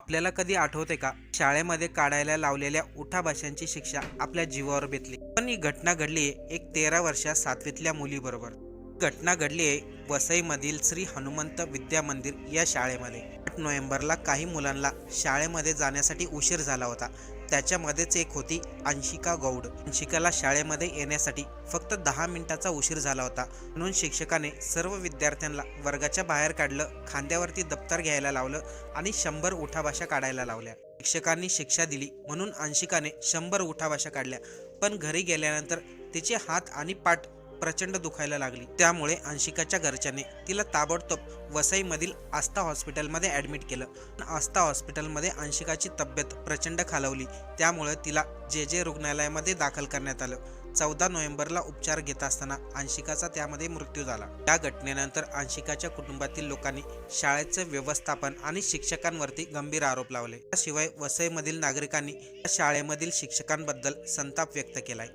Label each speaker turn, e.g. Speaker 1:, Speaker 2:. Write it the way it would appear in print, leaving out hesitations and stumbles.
Speaker 1: आपल्याला कधी आठवते का शाळेमध्ये काढायला लावलेल्या उठाबशांची शिक्षा आपल्या जीवावर बेतली? पण ही घटना घडली आहे एक 13 वर्षा 7वीतल्या मुलीबरोबर. घटना घडली आहे वसईमधील श्री हनुमंत विद्या मंदिर या शाळेमध्ये. 8 नोव्हेंबरला काही मुलांना शाळेमध्ये जाण्यासाठी उशीर झाला होता. त्याच्यामध्येच एक होती अंशिका गौड. अंशिकाला शाळेमध्ये येण्यासाठी फक्त 10 मिनिटाचा उशीर झाला होता, म्हणून शिक्षकाने सर्व विद्यार्थ्यांना वर्गाच्या बाहेर काढलं, खांद्यावरती दप्तर घ्यायला लावलं आणि 100 उठाभाषा काढायला लावल्या. शिक्षकांनी शिक्षा दिली म्हणून अंशिकाने 100 उठाभाषा काढल्या, पण घरी गेल्यानंतर तिचे हात आणि पाठ प्रचंड दुखायला लागली. त्यामुळे अंशिकाच्या घरच्यांनी तिला ताबडतोब वसईमधील आस्था हॉस्पिटलमध्ये ॲडमिट केलं. आस्था हॉस्पिटलमध्ये अंशिकाची तब्येत प्रचंड खालावली, त्यामुळे तिला जे रुग्णालयामध्ये दाखल करण्यात आलं. 14 नोव्हेंबरला उपचार घेत असताना अंशिकाचा त्यामध्ये मृत्यू झाला. या घटनेनंतर अंशिकाच्या कुटुंबातील लोकांनी शाळेचं व्यवस्थापन आणि शिक्षकांवरती गंभीर आरोप लावले. त्याशिवाय वसईमधील नागरिकांनी या शाळेमधील शिक्षकांबद्दल संताप व्यक्त केलाय.